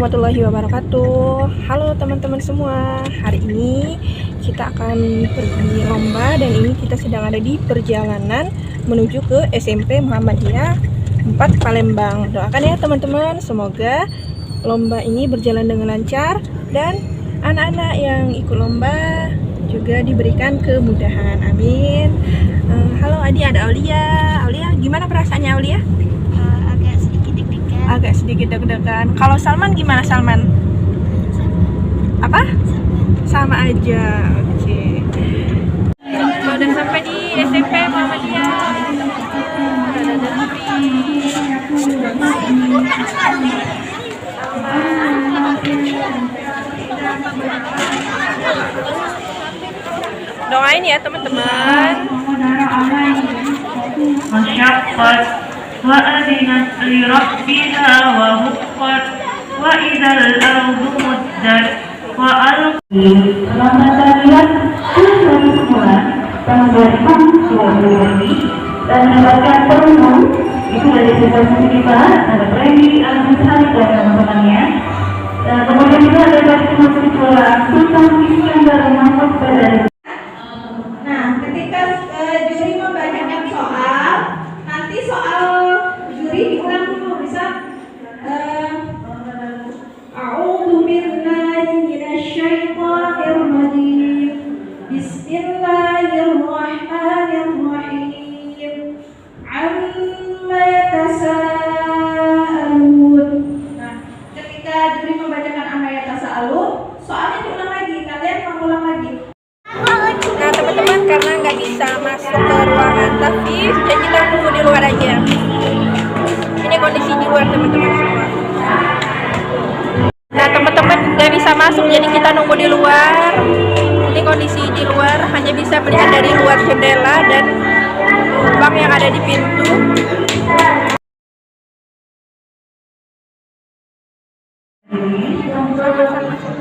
warahmatullahi wabarakatuh. Halo teman-teman semua. Hari ini kita akan pergi lomba dan ini kita sedang ada di perjalanan menuju ke SMP Muhammadiyah 4 Palembang. Doakan ya teman-teman, semoga lomba ini berjalan dengan lancar dan anak-anak yang ikut lomba juga diberikan kemudahan. Amin. Halo Adi, ada Aulia. Aulia, gimana perasaannya Aulia? Agak sedikit deg-degan. Kalau Salman gimana Salman? Apa? Sama aja. Oke. Udah sampai di SMP Muhammadiyah. Doain ya teman-teman. Masyaqqat وأذنت لربها وهقت وإذا الأرض مدت Selamat datang dari semula tahun 2020 ini dan mendapatkan peruntung itu dari siswa kita ada Premi Al-Musari dan teman-temannya. Kemudian juga ada dari siswa Sultan Iskandar Mahmud Badari. Nah, ketika juri membacakan soal, nanti soal juri diulang dulu, bisa A'udzu billahi minasyaitonir rajim. Bismillahirrahmanirrahim. Amma yatasaalun. Nah, ketika juri membacakan amma yatasaalun, soalnya diulang lagi, kalian mengulang lagi. Nah teman-teman, karena nggak bisa masuk ke ruangan tahfiz, jadi kita tunggu di luar aja. Ini kondisi di luar teman-teman semua. Nah teman-teman nggak bisa masuk, jadi kita nunggu di luar. Ini kondisi di luar, hanya bisa melihat dari luar jendela dan lubang yang ada di pintu.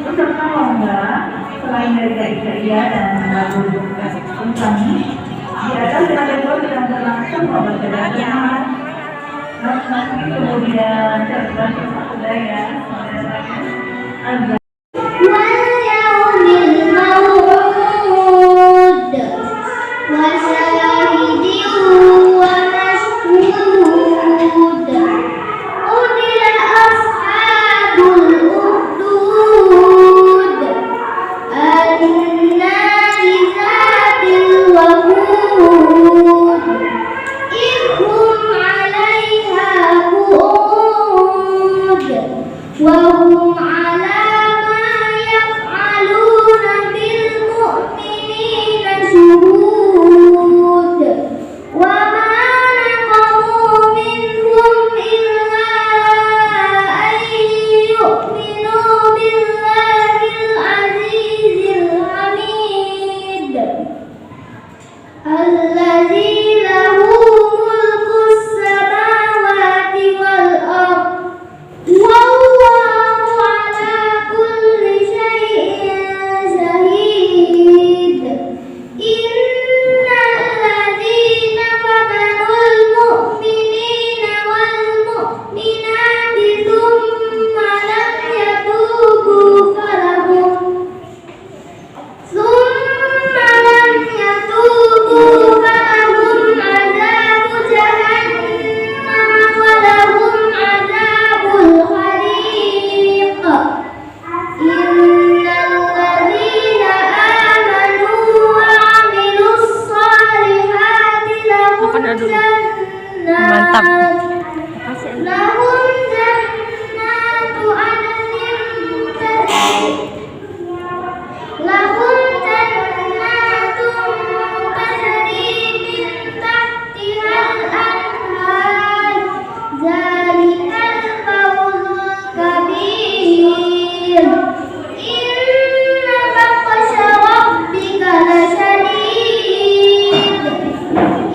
Peserta lomba selain dari KIA dan lagu kami di atas kategori sedang berlangsung lomba kedatangan masing-masing, kemudian cerdas budaya وهم على ما يفعلون بالمؤمنين شهود وما نقموا منهم إلا أن يؤمنوا بالله العزيز الحميد الذي له ملك السماوات والأرض Mantap.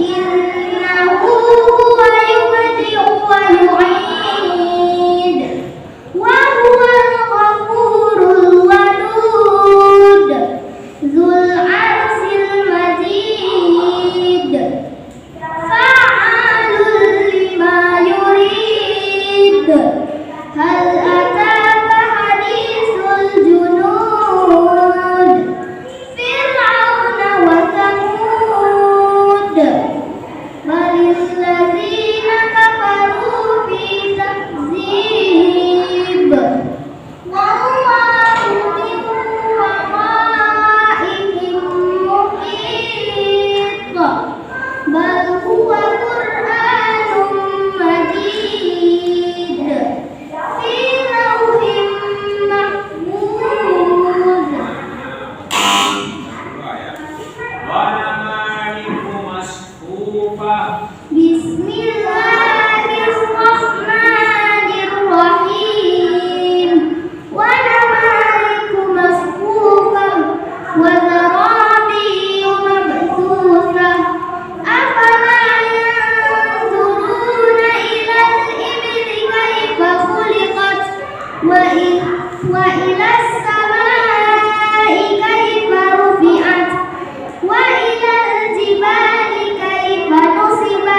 إنه هو يبدئ مصفوفا Bismillahirrahmanirrahim. Wa namariku masfufa wa zarabiyu mabthutha. Afala yanzuruna ila al-ibli kaifa khuliqat wa ila as-samai kaifa rufi'at wa ila al-jibali kaifa nusibat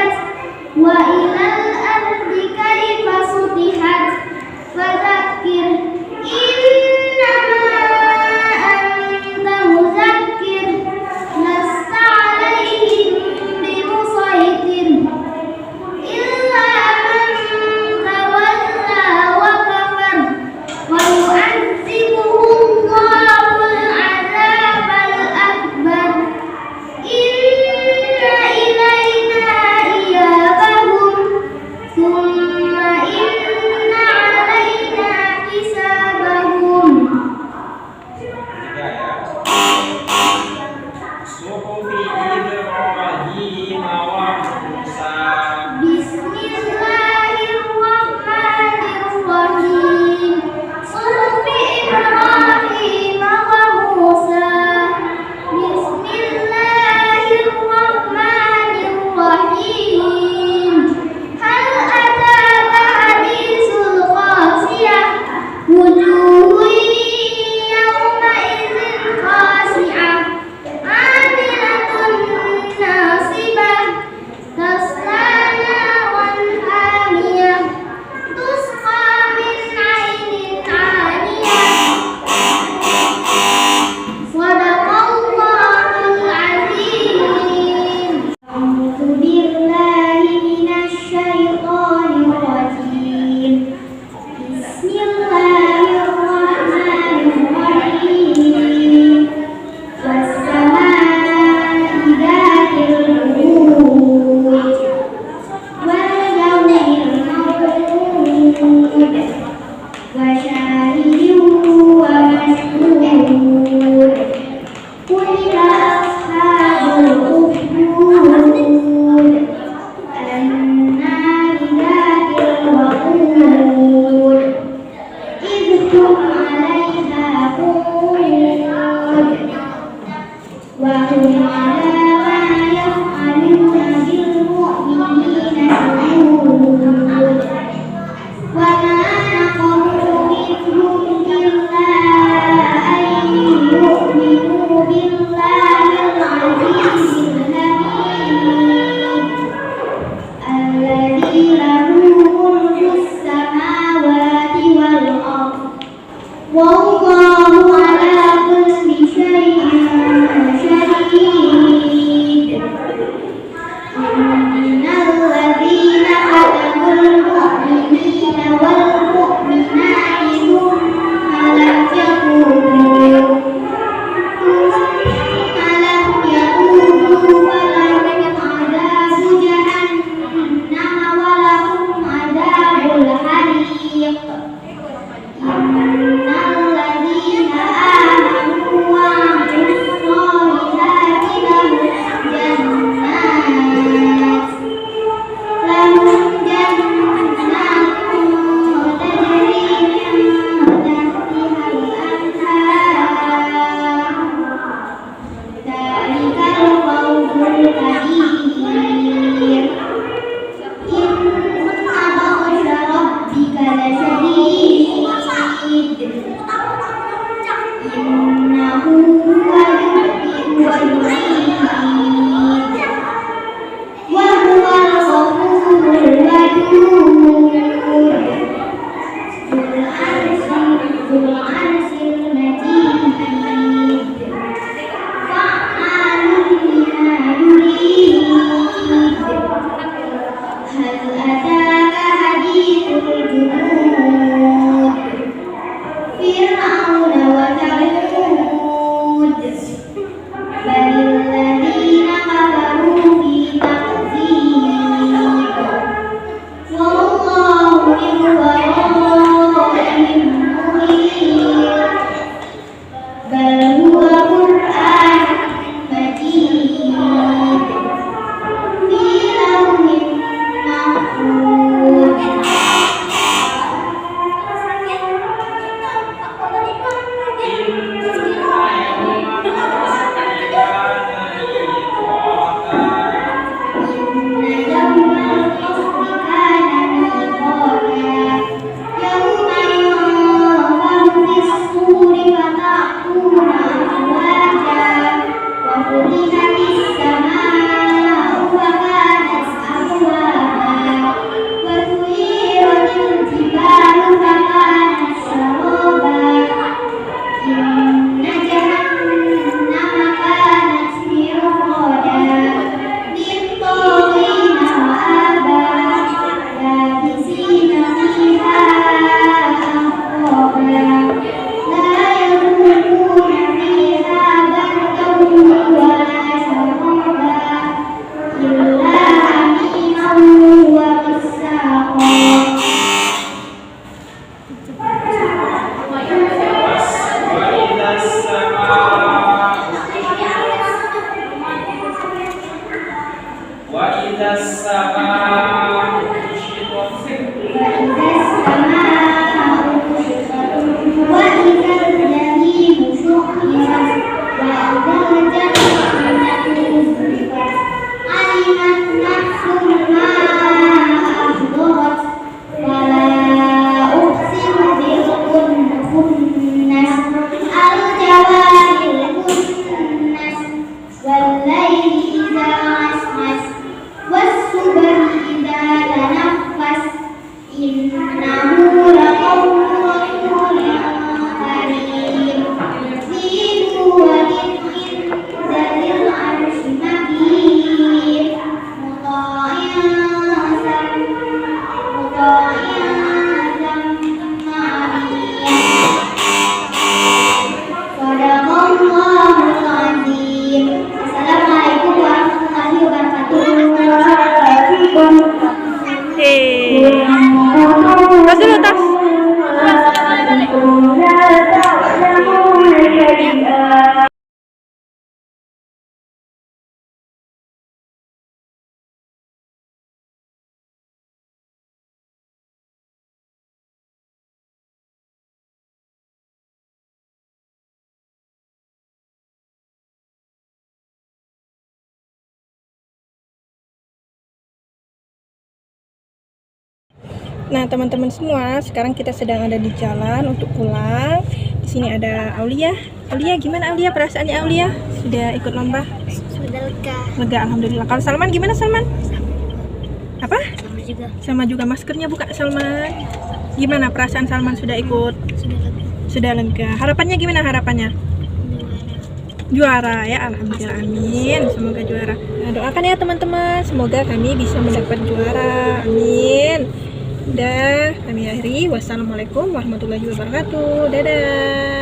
وإذا السماء كشطت وإذا السماء كشطت وإذا الجحيم سعرت وإذا الجنة أزلفت علمت نفس ما أحضرت ولا أقسم بالخنس الجوار الكنس والليل إذا عسعس والصبح إذا تنفس إنه لقول رسول كريم ذي قوة عند ذي العرش مكين مطاع ثم أمين Sadaqallahul azim. Assalamualaikum warahmatullahi wabarakatuh. Tas dulu, tas. Nah, teman-teman semua, sekarang kita sedang ada di jalan untuk pulang. Di sini ada Aulia. Aulia, gimana Aulia? Perasaannya Aulia? Sudah ikut lomba? Sudah lega. Lega, alhamdulillah. Kalau Salman gimana Salman? Apa? Sama juga. Sama juga, maskernya buka Salman. Gimana perasaan Salman sudah ikut? Sudah lega. Sudah lega. Harapannya gimana harapannya? Juara ya, alhamdulillah, amin. Semoga juara. Nah, doakan ya teman-teman, semoga kami bisa mendapat juara, amin. Udah, kami akhiri. Wassalamualaikum warahmatullahi wabarakatuh. Dadah.